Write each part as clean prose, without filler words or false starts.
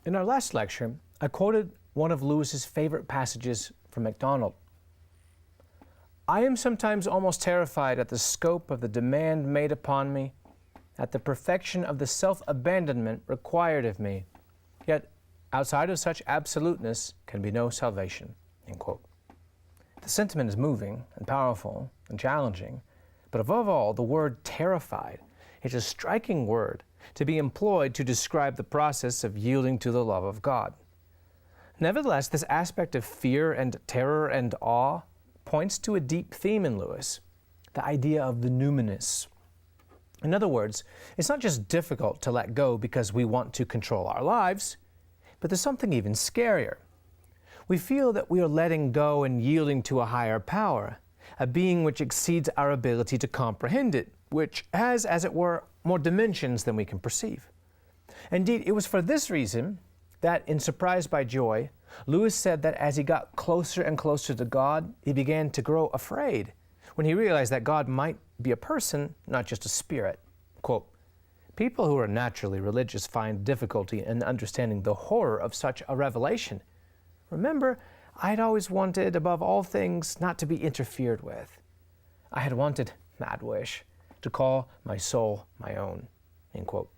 In our last lecture, I quoted one of Lewis's favorite passages from MacDonald. I am sometimes almost terrified at the scope of the demand made upon me, at the perfection of the self-abandonment required of me. Yet, outside of such absoluteness can be no salvation." End quote. The sentiment is moving and powerful and challenging, but above all, the word terrified is a striking word to be employed to describe the process of yielding to the love of God. Nevertheless, this aspect of fear and terror and awe points to a deep theme in Lewis, the idea of the numinous. In other words, it's not just difficult to let go because we want to control our lives, but there's something even scarier. We feel that we are letting go and yielding to a higher power, a being which exceeds our ability to comprehend it, which has, as it were, more dimensions than we can perceive. Indeed, it was for this reason that, in Surprised by Joy, Lewis said that as he got closer and closer to God, he began to grow afraid when he realized that God might be a person, not just a spirit. Quote, "People who are naturally religious find difficulty in understanding the horror of such a revelation. Remember, I had always wanted, above all things, not to be interfered with. I had wanted, mad wish, to call my soul my own." End quote.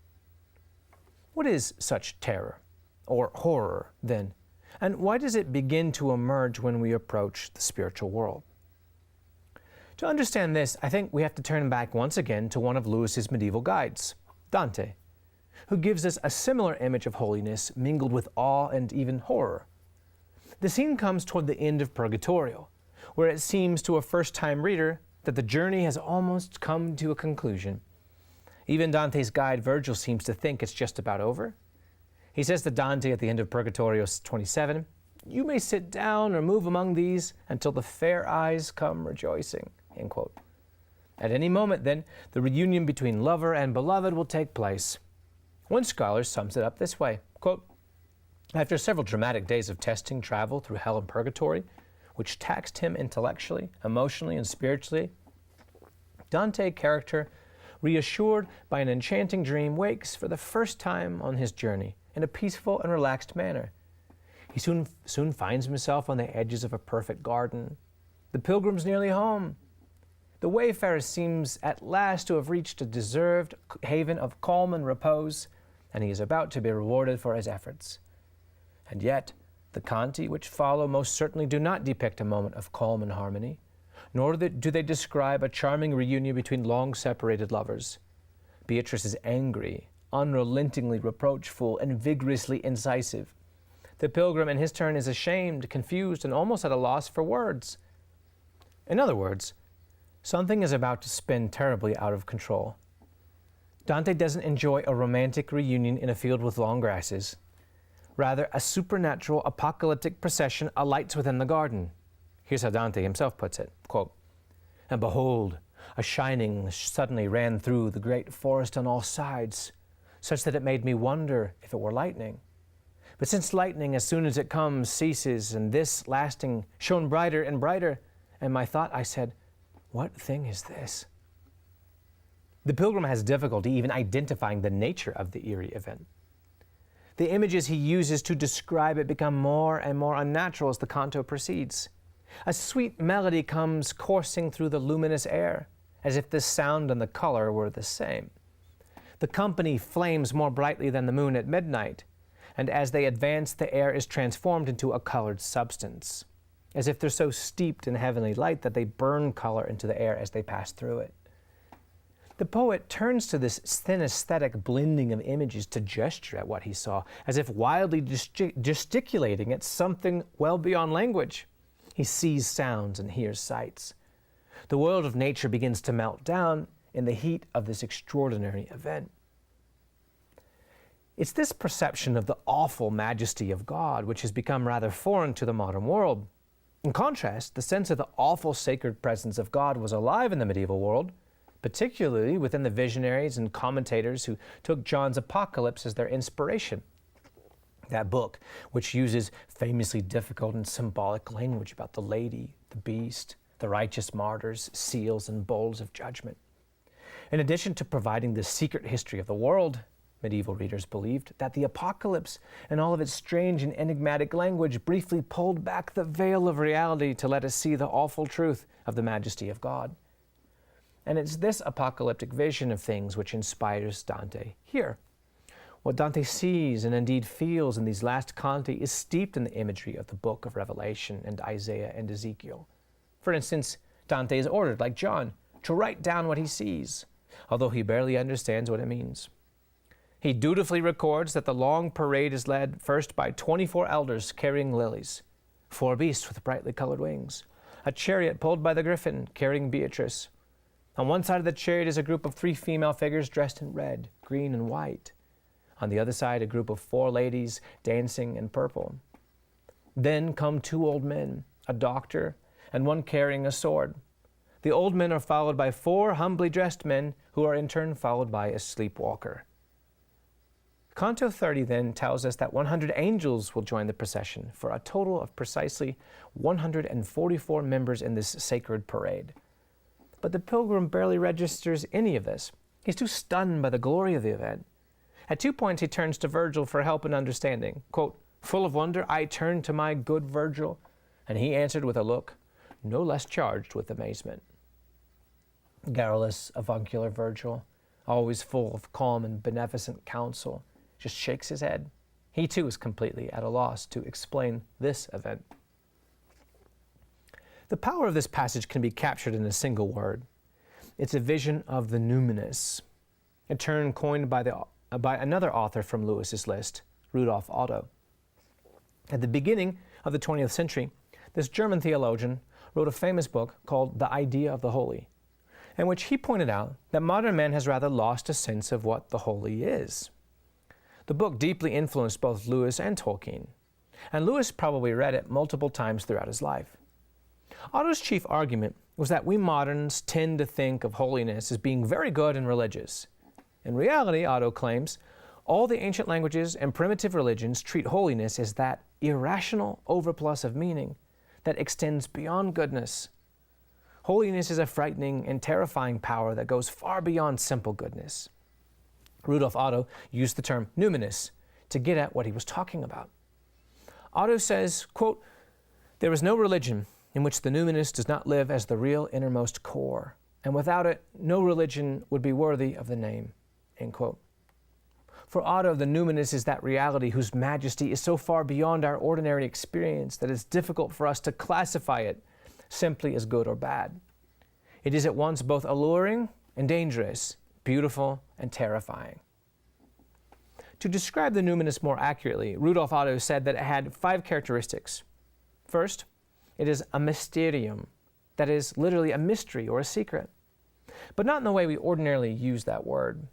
What is such terror, or horror, then? And why does it begin to emerge when we approach the spiritual world? To understand this, I think we have to turn back once again to one of Lewis's medieval guides, Dante, who gives us a similar image of holiness mingled with awe and even horror. The scene comes toward the end of Purgatorio, where it seems to a first-time reader that the journey has almost come to a conclusion. Even Dante's guide Virgil seems to think it's just about over. He says to Dante at the end of Purgatorio 27, "You may sit down or move among these until the fair eyes come rejoicing." End quote. At any moment, then, the reunion between lover and beloved will take place. One scholar sums it up this way, quote, "After several dramatic days of testing, travel through hell and purgatory, which taxed him intellectually, emotionally, and spiritually, Dante, character, reassured by an enchanting dream, wakes for the first time on his journey in a peaceful and relaxed manner. He soon finds himself on the edges of a perfect garden. The pilgrim's nearly home. The wayfarer seems at last to have reached a deserved haven of calm and repose, and he is about to be rewarded for his efforts. And yet, the canti which follow most certainly do not depict a moment of calm and harmony, nor do they describe a charming reunion between long-separated lovers. Beatrice is angry, unrelentingly reproachful, and vigorously incisive. The pilgrim, in his turn, is ashamed, confused, and almost at a loss for words. In other words, something is about to spin terribly out of control. Dante doesn't enjoy a romantic reunion in a field with long grasses. Rather, a supernatural apocalyptic procession alights within the garden. Here's how Dante himself puts it, quote, "And behold, a shining suddenly ran through the great forest on all sides, such that it made me wonder if it were lightning. But since lightning, as soon as it comes, ceases, and this lasting shone brighter and brighter, and my thought, I said, what thing is this?" The pilgrim has difficulty even identifying the nature of the eerie event. The images he uses to describe it become more and more unnatural as the canto proceeds. A sweet melody comes coursing through the luminous air, as if the sound and the color were the same. The company flames more brightly than the moon at midnight, and as they advance, the air is transformed into a colored substance, as if they're so steeped in heavenly light that they burn color into the air as they pass through it. The poet turns to this synesthetic blending of images to gesture at what he saw, as if wildly gesticulating at something well beyond language. He sees sounds and hears sights. The world of nature begins to melt down in the heat of this extraordinary event. It's this perception of the awful majesty of God which has become rather foreign to the modern world. In contrast, the sense of the awful sacred presence of God was alive in the medieval world, particularly within the visionaries and commentators who took John's Apocalypse as their inspiration. That book, which uses famously difficult and symbolic language about the lady, the beast, the righteous martyrs, seals, and bowls of judgment. In addition to providing the secret history of the world, Medieval readers believed that the Apocalypse and all of its strange and enigmatic language briefly pulled back the veil of reality to let us see the awful truth of the majesty of God. And it's this apocalyptic vision of things which inspires Dante here. What Dante sees and indeed feels in these last canti is steeped in the imagery of the book of Revelation and Isaiah and Ezekiel. For instance, Dante is ordered, like John, to write down what he sees, although he barely understands what it means. He dutifully records that the long parade is led first by 24 elders carrying lilies, 4 beasts with brightly colored wings, a chariot pulled by the griffin carrying Beatrice. On one side of the chariot is a group of 3 female figures dressed in red, green, and white. On the other side, a group of 4 ladies dancing in purple. Then come 2 old men, a doctor, and one carrying a sword. The old men are followed by 4 humbly dressed men, who are in turn followed by a sleepwalker. Canto 30 then tells us that 100 angels will join the procession, for a total of precisely 144 members in this sacred parade. But the pilgrim barely registers any of this. He's too stunned by the glory of the event. At 2 points he turns to Virgil for help and understanding. Quote, "Full of wonder, I turned to my good Virgil, and he answered with a look no less charged with amazement." Garrulous, avuncular Virgil, always full of calm and beneficent counsel, just shakes his head. He too is completely at a loss to explain this event. The power of this passage can be captured in a single word. It's a vision of the numinous, a term coined by another author from Lewis's list, Rudolf Otto. At the beginning of the 20th century, this German theologian wrote a famous book called The Idea of the Holy, in which he pointed out that modern man has rather lost a sense of what the holy is. The book deeply influenced both Lewis and Tolkien, and Lewis probably read it multiple times throughout his life. Otto's chief argument was that we moderns tend to think of holiness as being very good and religious. In reality, Otto claims, all the ancient languages and primitive religions treat holiness as that irrational overplus of meaning that extends beyond goodness. Holiness is a frightening and terrifying power that goes far beyond simple goodness. Rudolf Otto used the term numinous to get at what he was talking about. Otto says, quote, "There is no religion in which the numinous does not live as the real innermost core, and without it, no religion would be worthy of the name." End quote. For Otto, the numinous is that reality whose majesty is so far beyond our ordinary experience that it's difficult for us to classify it simply as good or bad. It is at once both alluring and dangerous, beautiful and terrifying. To describe the numinous more accurately, Rudolf Otto said that it had 5 characteristics. First, it is a mysterium, that is, literally a mystery or a secret, but not in the way we ordinarily use that word.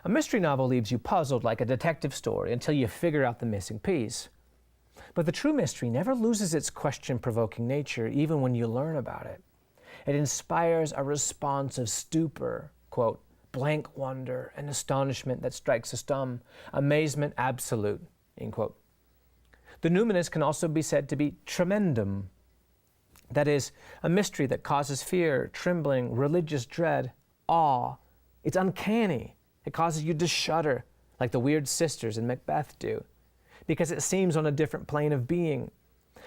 A mystery novel leaves you puzzled like a detective story until you figure out the missing piece. But the true mystery never loses its question-provoking nature even when you learn about it. It inspires a response of stupor, quote, "blank wonder and astonishment that strikes us dumb, amazement absolute," end quote. The numinous can also be said to be tremendum, that is, a mystery that causes fear, trembling, religious dread, awe. It's uncanny. It causes you to shudder, like the weird sisters in Macbeth do, because it seems on a different plane of being.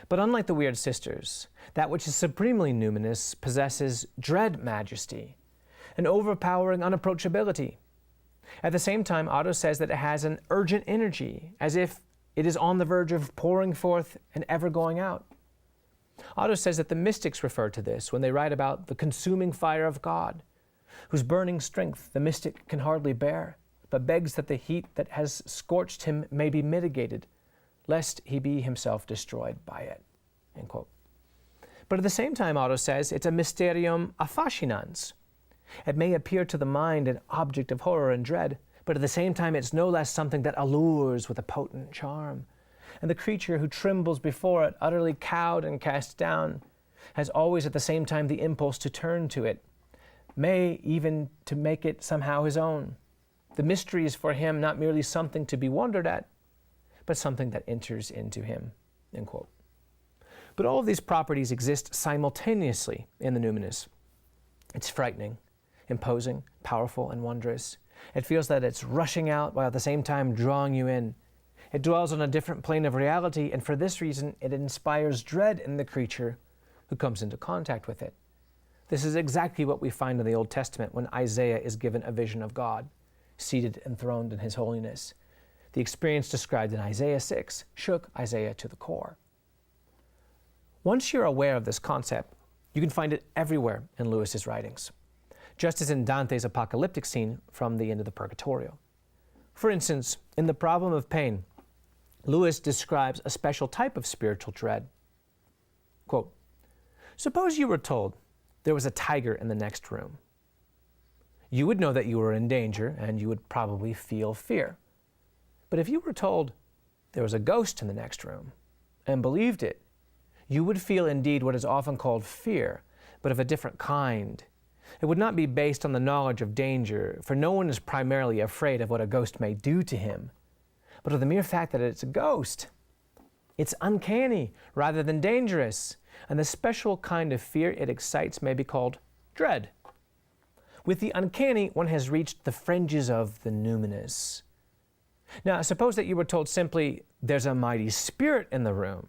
But unlike the weird sisters, that which is supremely numinous possesses dread majesty, an overpowering unapproachability. At the same time, Otto says that it has an urgent energy, as if it is on the verge of pouring forth and ever going out. Otto says that the mystics refer to this when they write about the consuming fire of God, whose burning strength the mystic can hardly bear, but begs that the heat that has scorched him may be mitigated, lest he be himself destroyed by it. End quote. But at the same time, Otto says it's a mysterium affascinans. It may appear to the mind an object of horror and dread, but at the same time it's no less something that allures with a potent charm. And the creature who trembles before it, utterly cowed and cast down, has always at the same time the impulse to turn to it, may even to make it somehow his own. The mystery is for him not merely something to be wondered at, but something that enters into him. End quote. But all of these properties exist simultaneously in the numinous. It's frightening. imposing, powerful, and wondrous. It feels that it's rushing out while at the same time drawing you in. It dwells on a different plane of reality, and for this reason, it inspires dread in the creature who comes into contact with it. This is exactly what we find in the Old Testament when Isaiah is given a vision of God, seated enthroned in his holiness. The experience described in Isaiah 6 shook Isaiah to the core. Once you're aware of this concept, you can find it everywhere in Lewis's writings, just as in Dante's apocalyptic scene from the end of the Purgatorio. For instance, in The Problem of Pain, Lewis describes a special type of spiritual dread. Quote, "Suppose you were told there was a tiger in the next room. You would know that you were in danger, and you would probably feel fear. But if you were told there was a ghost in the next room and believed it, you would feel indeed what is often called fear, but of a different kind. It would not be based on the knowledge of danger, for no one is primarily afraid of what a ghost may do to him, but of the mere fact that it's a ghost. It's uncanny rather than dangerous, and the special kind of fear it excites may be called dread. With the uncanny, one has reached the fringes of the numinous. Now, suppose that you were told simply, there's a mighty spirit in the room,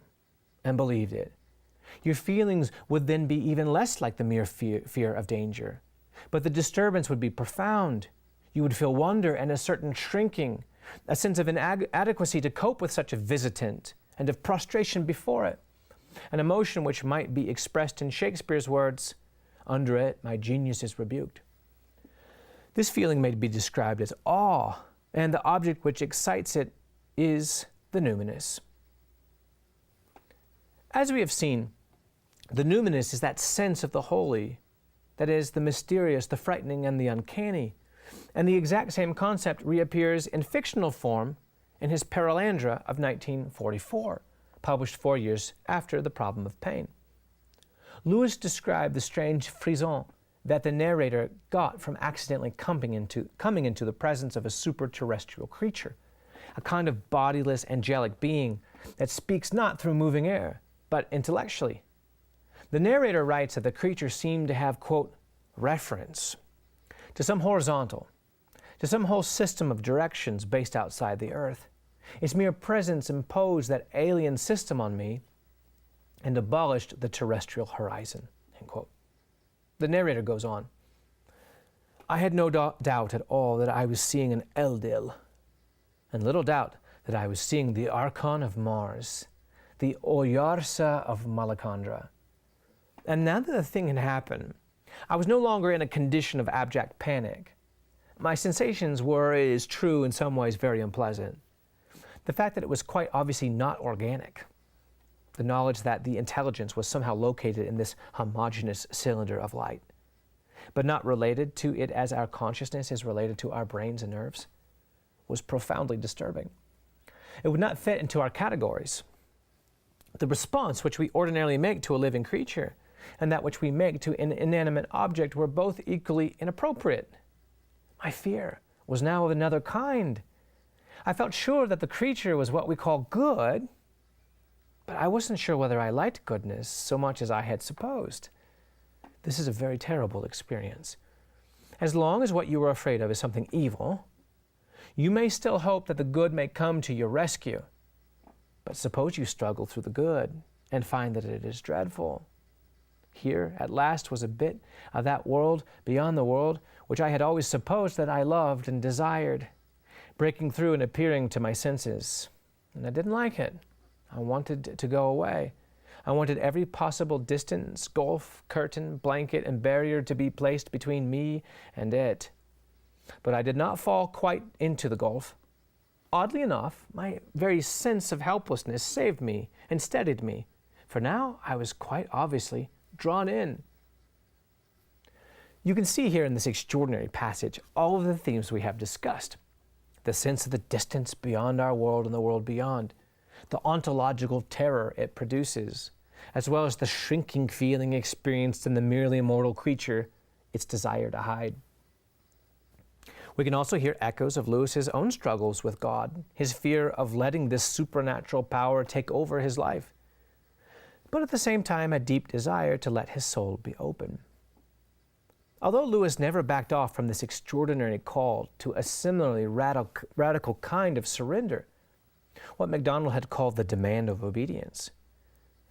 and believed it. Your feelings would then be even less like the mere fear of danger, but the disturbance would be profound. You would feel wonder and a certain shrinking, a sense of inadequacy to cope with such a visitant, and of prostration before it, an emotion which might be expressed in Shakespeare's words, 'Under it, my genius is rebuked.' This feeling may be described as awe, and the object which excites it is the numinous. As we have seen, the numinous is that sense of the holy, that is, the mysterious, the frightening, and the uncanny. And the exact same concept reappears in fictional form in his Perelandra of 1944, published 4 years after The Problem of Pain. Lewis described the strange frisson that the narrator got from accidentally coming into the presence of a super-terrestrial creature, a kind of bodiless angelic being that speaks not through moving air, but intellectually. The narrator writes that the creature seemed to have, quote, reference to some horizontal, to some whole system of directions based outside the earth. Its mere presence imposed that alien system on me and abolished the terrestrial horizon, end quote. The narrator goes on, I had no doubt at all that I was seeing an Eldil, and little doubt that I was seeing the Archon of Mars, the Oyarsa of Malacandra. And now that the thing had happened, I was no longer in a condition of abject panic. My sensations were, it is true, in some ways very unpleasant. The fact that it was quite obviously not organic. The knowledge that the intelligence was somehow located in this homogeneous cylinder of light, but not related to it as our consciousness is related to our brains and nerves, was profoundly disturbing. It would not fit into our categories. The response which we ordinarily make to a living creature and that which we make to an inanimate object were both equally inappropriate. My fear was now of another kind. I felt sure that the creature was what we call good, but I wasn't sure whether I liked goodness so much as I had supposed. This is a very terrible experience. As long as what you are afraid of is something evil, you may still hope that the good may come to your rescue. But suppose you struggle through the good and find that it is dreadful. Here, at last, was a bit of that world beyond the world which I had always supposed that I loved and desired, breaking through and appearing to my senses. And I didn't like it. I wanted to go away. I wanted every possible distance, gulf, curtain, blanket, and barrier to be placed between me and it. But I did not fall quite into the gulf. Oddly enough, my very sense of helplessness saved me and steadied me, for now I was quite obviously drawn in. You can see here in this extraordinary passage all of the themes we have discussed. The sense of the distance beyond our world and the world beyond, the ontological terror it produces, as well as the shrinking feeling experienced in the merely immortal creature, its desire to hide. We can also hear echoes of Lewis's own struggles with God, his fear of letting this supernatural power take over his life, but at the same time a deep desire to let his soul be open. Although Lewis never backed off from this extraordinary call to a similarly radical kind of surrender, what MacDonald had called the demand of obedience,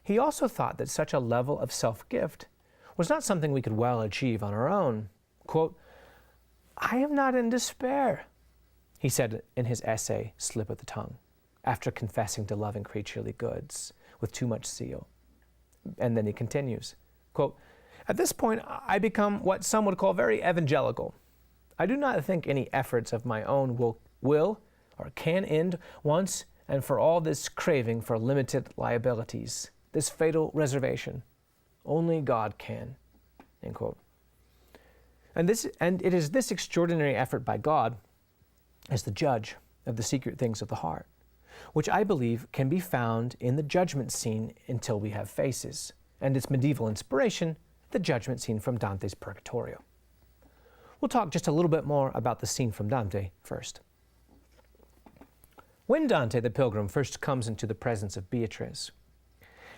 he also thought that such a level of self-gift was not something we could well achieve on our own. Quote, "I am not in despair," he said in his essay, Slip of the Tongue, after confessing to loving creaturely goods with too much zeal. And then he continues, quote, "At this point, I become what some would call very evangelical. I do not think any efforts of my own will or can end once and for all this craving for limited liabilities, this fatal reservation. Only God can," end quote. And it is this extraordinary effort by God as the judge of the secret things of the heart, which I believe can be found in the judgment scene Until We Have Faces, and its medieval inspiration, the judgment scene from Dante's Purgatorio. We'll talk just a little bit more about the scene from Dante first. When Dante the Pilgrim first comes into the presence of Beatrice,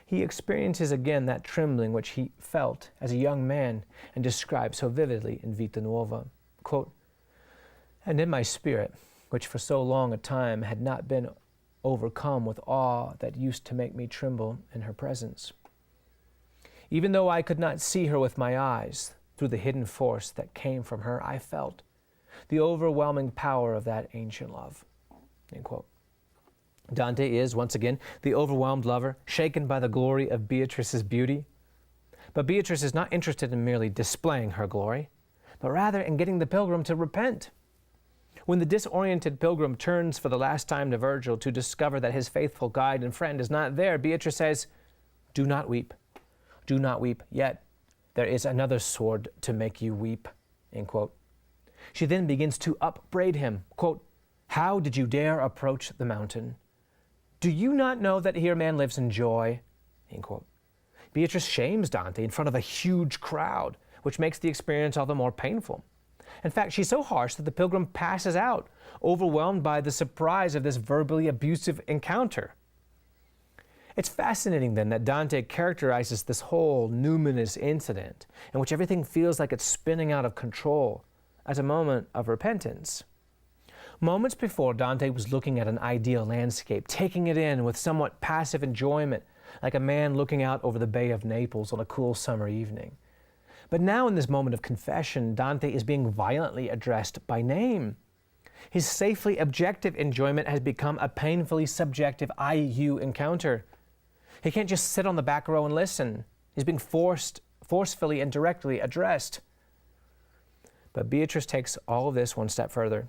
he experiences again that trembling which he felt as a young man and describes so vividly in Vita Nuova. Quote, "And in my spirit, which for so long a time had not been overcome with awe that used to make me tremble in her presence, even though I could not see her with my eyes, through the hidden force that came from her, I felt the overwhelming power of that ancient love." End quote. Dante is, once again, the overwhelmed lover, shaken by the glory of Beatrice's beauty. But Beatrice is not interested in merely displaying her glory, but rather in getting the pilgrim to repent. When the disoriented pilgrim turns for the last time to Virgil to discover that his faithful guide and friend is not there, Beatrice says, "Do not weep. Do not weep, yet there is another sword to make you weep," end quote. She then begins to upbraid him, quote, "How did you dare approach the mountain? Do you not know that here man lives in joy?" End quote. Beatrice shames Dante in front of a huge crowd, which makes the experience all the more painful. In fact, she's so harsh that the pilgrim passes out, overwhelmed by the surprise of this verbally abusive encounter. It's fascinating then that Dante characterizes this whole numinous incident, in which everything feels like it's spinning out of control, as a moment of repentance. Moments before, Dante was looking at an ideal landscape, taking it in with somewhat passive enjoyment, like a man looking out over the Bay of Naples on a cool summer evening. But now in this moment of confession, Dante is being violently addressed by name. His safely objective enjoyment has become a painfully subjective I-you encounter. He can't just sit on the back row and listen. He's being forcefully and directly addressed. But Beatrice takes all of this one step further.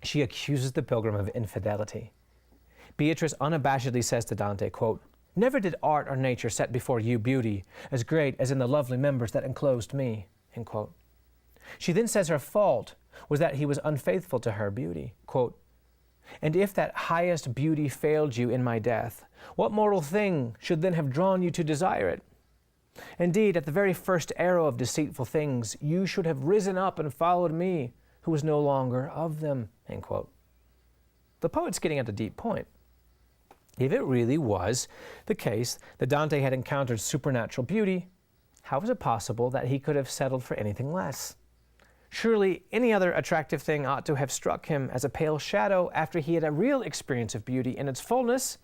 She accuses the pilgrim of infidelity. Beatrice unabashedly says to Dante, quote, "Never did art or nature set before you beauty as great as in the lovely members that enclosed me," end quote. She then says her fault was that he was unfaithful to her beauty, quote, "And if that highest beauty failed you in my death, what mortal thing should then have drawn you to desire it? Indeed, at the very first arrow of deceitful things, you should have risen up and followed me, who was no longer of them," end quote. The poet's getting at a deep point. If it really was the case that Dante had encountered supernatural beauty, how is it possible that he could have settled for anything less? Surely any other attractive thing ought to have struck him as a pale shadow after he had a real experience of beauty in its fullness.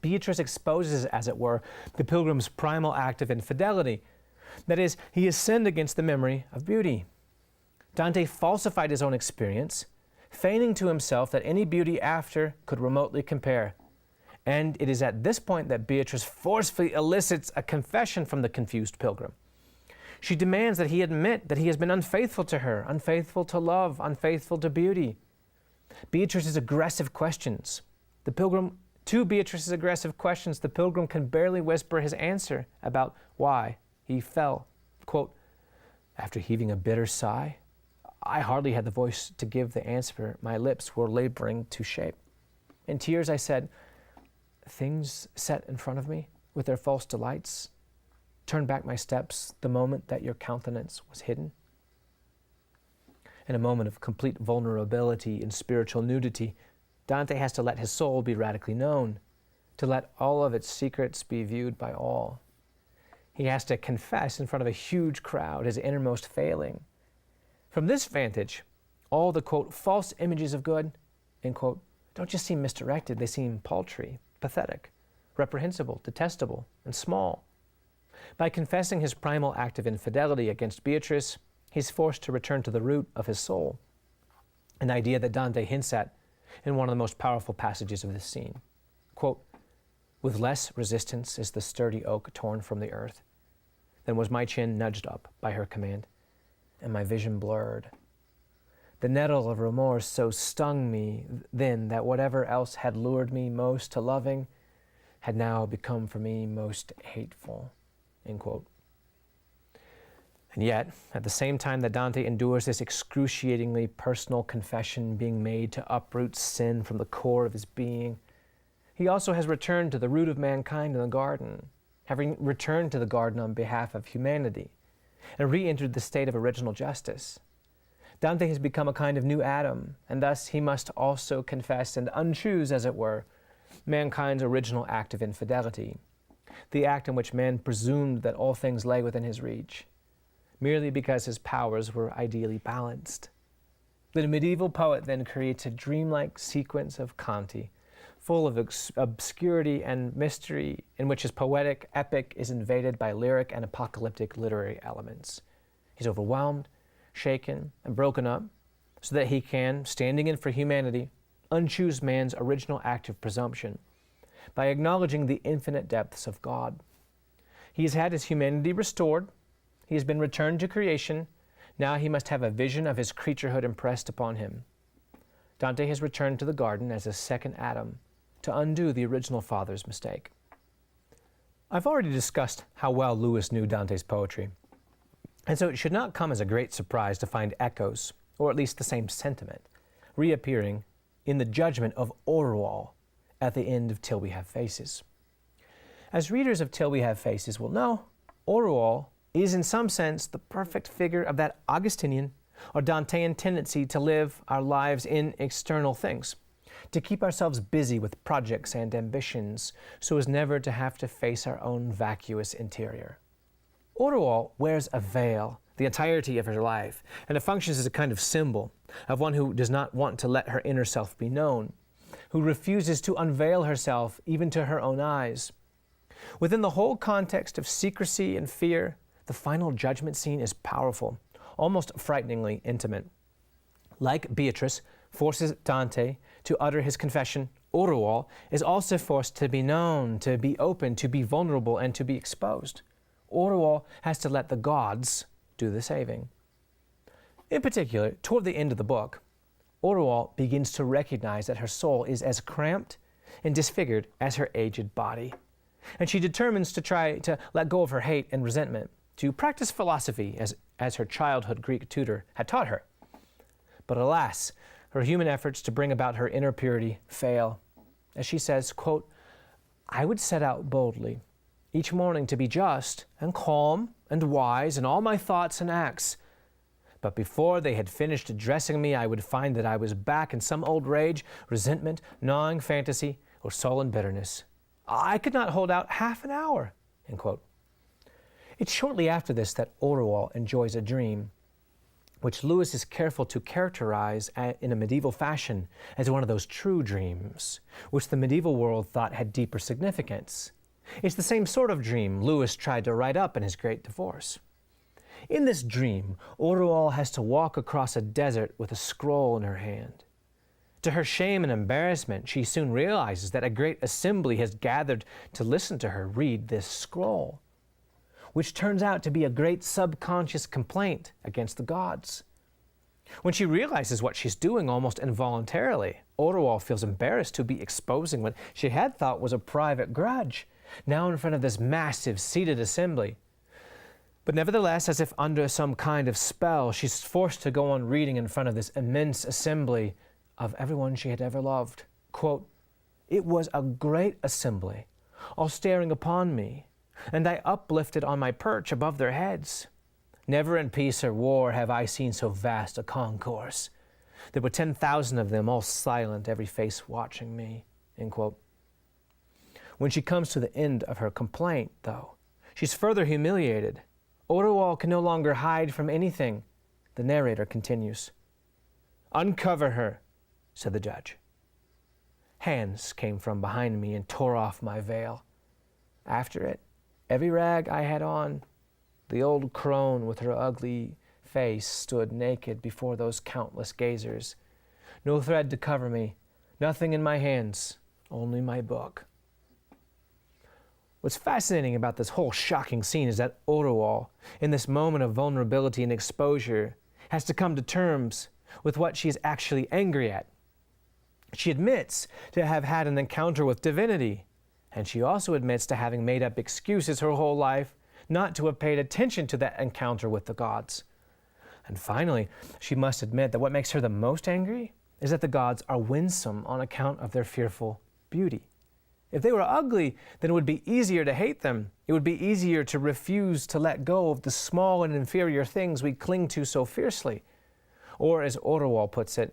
Beatrice exposes, as it were, the pilgrim's primal act of infidelity. That is, he has sinned against the memory of beauty. Dante falsified his own experience, feigning to himself that any beauty after could remotely compare. And it is at this point that Beatrice forcefully elicits a confession from the confused pilgrim. She demands that he admit that he has been unfaithful to her, unfaithful to love, unfaithful to beauty. Beatrice's aggressive questions. To Beatrice's aggressive questions, the pilgrim can barely whisper his answer about why he fell. Quote, "After heaving a bitter sigh, I hardly had the voice to give the answer my lips were laboring to shape. In tears I said, 'Things set in front of me with their false delights, turn back my steps the moment that your countenance was hidden.'" In a moment of complete vulnerability and spiritual nudity, Dante has to let his soul be radically known, to let all of its secrets be viewed by all. He has to confess in front of a huge crowd his innermost failing. From this vantage, all the, quote, false images of good, end quote, don't just seem misdirected, they seem paltry, pathetic, reprehensible, detestable, and small. By confessing his primal act of infidelity against Beatrice, he's forced to return to the root of his soul, an idea that Dante hints at in one of the most powerful passages of this scene. Quote, with less resistance is the sturdy oak torn from the earth than was my chin nudged up by her command, and my vision blurred. The nettle of remorse so stung me then that whatever else had lured me most to loving had now become for me most hateful, end quote. And yet, at the same time that Dante endures this excruciatingly personal confession being made to uproot sin from the core of his being, he also has returned to the root of mankind in the garden, having returned to the garden on behalf of humanity, and re-entered the state of original justice. Dante has become a kind of new Adam, and thus he must also confess and unchoose, as it were, mankind's original act of infidelity, the act in which man presumed that all things lay within his reach, merely because his powers were ideally balanced. The medieval poet then creates a dreamlike sequence of canti, full of obscurity and mystery, in which his poetic epic is invaded by lyric and apocalyptic literary elements. He's overwhelmed, shaken, and broken up, so that he can, standing in for humanity, unchoose man's original act of presumption by acknowledging the infinite depths of God. He has had his humanity restored. He has been returned to creation. Now he must have a vision of his creaturehood impressed upon him. Dante has returned to the garden as a second Adam to undo the original father's mistake. I've already discussed how well Lewis knew Dante's poetry, and so it should not come as a great surprise to find echoes, or at least the same sentiment, reappearing in the judgment of Orual at the end of Till We Have Faces. As readers of Till We Have Faces will know, Orual is in some sense the perfect figure of that Augustinian or Dantean tendency to live our lives in external things, to keep ourselves busy with projects and ambitions so as never to have to face our own vacuous interior. Orual wears a veil the entirety of her life, and it functions as a kind of symbol of one who does not want to let her inner self be known, who refuses to unveil herself even to her own eyes. Within the whole context of secrecy and fear, the final judgment scene is powerful, almost frighteningly intimate. Like Beatrice forces Dante to utter his confession, Orual is also forced to be known, to be open, to be vulnerable, and to be exposed. Orual has to let the gods do the saving. In particular, toward the end of the book, Orual begins to recognize that her soul is as cramped and disfigured as her aged body. And she determines to try to let go of her hate and resentment, to practice philosophy as her childhood Greek tutor had taught her. But alas, her human efforts to bring about her inner purity fail. As she says, quote, I would set out boldly each morning to be just and calm and wise in all my thoughts and acts. But before they had finished addressing me, I would find that I was back in some old rage, resentment, gnawing fantasy, or sullen bitterness. I could not hold out half an hour, end quote. It's shortly after this that Orual enjoys a dream, which Lewis is careful to characterize in a medieval fashion as one of those true dreams, which the medieval world thought had deeper significance. It's the same sort of dream Lewis tried to write up in his Great Divorce. In this dream, Orual has to walk across a desert with a scroll in her hand. To her shame and embarrassment, she soon realizes that a great assembly has gathered to listen to her read this scroll, which turns out to be a great subconscious complaint against the gods. When she realizes what she's doing almost involuntarily, Orual feels embarrassed to be exposing what she had thought was a private grudge, now in front of this massive seated assembly. But nevertheless, as if under some kind of spell, she's forced to go on reading in front of this immense assembly of everyone she had ever loved. Quote, it was a great assembly, all staring upon me, and I uplifted on my perch above their heads. Never in peace or war have I seen so vast a concourse. There were 10,000 of them, all silent, every face watching me, end quote. When she comes to the end of her complaint, though, She's further humiliated. Orual can no longer hide from anything. The narrator continues. "Uncover her," said the judge. Hands came from behind me and tore off my veil. After it, every rag I had on, the old crone with her ugly face stood naked before those countless gazers. No thread to cover me, nothing in my hands, only my book. What's fascinating about this whole shocking scene is that Orual, in this moment of vulnerability and exposure, has to come to terms with what she is actually angry at. She admits to have had an encounter with divinity, and she also admits to having made up excuses her whole life not to have paid attention to that encounter with the gods. And finally, she must admit that what makes her the most angry is that the gods are winsome on account of their fearful beauty. If they were ugly, then it would be easier to hate them. It would be easier to refuse to let go of the small and inferior things we cling to so fiercely. Or, as Orual puts it,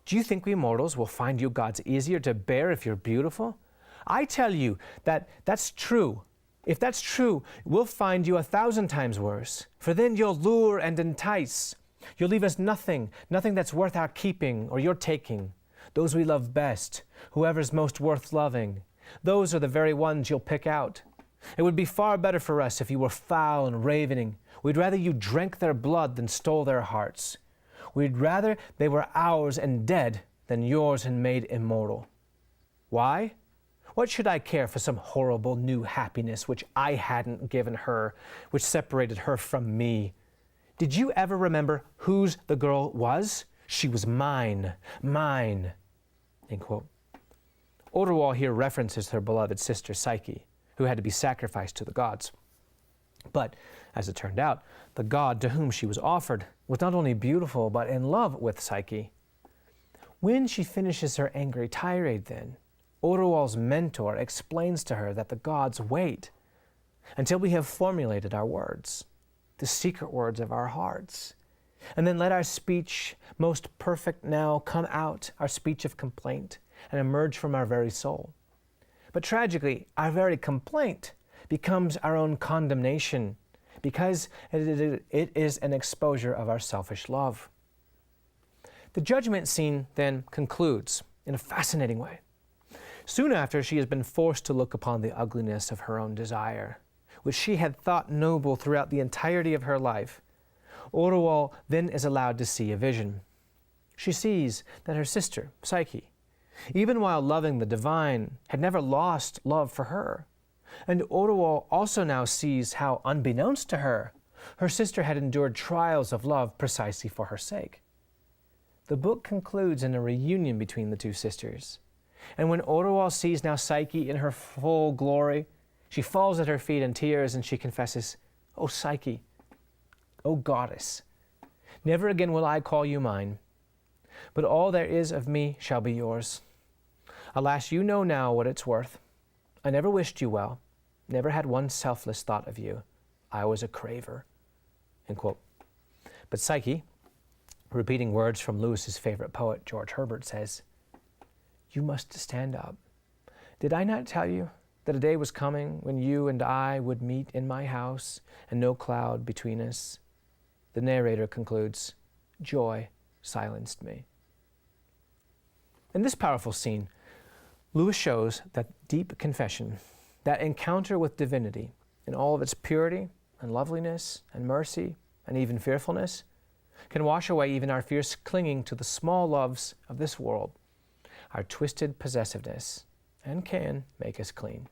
"Do you think we mortals will find you gods easier to bear if you're beautiful? I tell you that that's true. If that's true, we'll find you 1,000 times worse. For then you'll lure and entice. You'll leave us nothing that's worth our keeping or your taking. Those we love best, whoever's most worth loving, those are the very ones you'll pick out. It would be far better for us if you were foul and ravening. We'd rather you drank their blood than stole their hearts. We'd rather they were ours and dead than yours and made immortal. Why? What should I care for some horrible new happiness which I hadn't given her, which separated her from me? Did you ever remember whose the girl was? She was mine, mine." End quote. Orual here references her beloved sister Psyche, who had to be sacrificed to the gods. But, as it turned out, the god to whom she was offered was not only beautiful, but in love with Psyche. When she finishes her angry tirade then, Orual's mentor explains to her that the gods wait until we have formulated our words, the secret words of our hearts. And then let our speech, most perfect now, come out, our speech of complaint, and emerge from our very soul. But tragically, our very complaint becomes our own condemnation because it is an exposure of our selfish love. The judgment scene then concludes in a fascinating way. Soon after, she has been forced to look upon the ugliness of her own desire, which she had thought noble throughout the entirety of her life. Orual then is allowed to see a vision. She sees that her sister, Psyche, even while loving the divine, had never lost love for her. And Orual also now sees how, unbeknownst to her, her sister had endured trials of love precisely for her sake. The book concludes in a reunion between the two sisters. And when Orual sees now Psyche in her full glory, she falls at her feet in tears and she confesses, "O Psyche, O goddess, never again will I call you mine, but all there is of me shall be yours. Alas, you know now what it's worth. I never wished you well, never had one selfless thought of you. I was a craver." End quote. But Psyche, repeating words from Lewis's favorite poet, George Herbert, says, "You must stand up. Did I not tell you that a day was coming when you and I would meet in my house and no cloud between us?" The narrator concludes, "Joy silenced me." In this powerful scene, Lewis shows that deep confession, that encounter with divinity in all of its purity and loveliness and mercy and even fearfulness, can wash away even our fierce clinging to the small loves of this world, our twisted possessiveness, and can make us clean.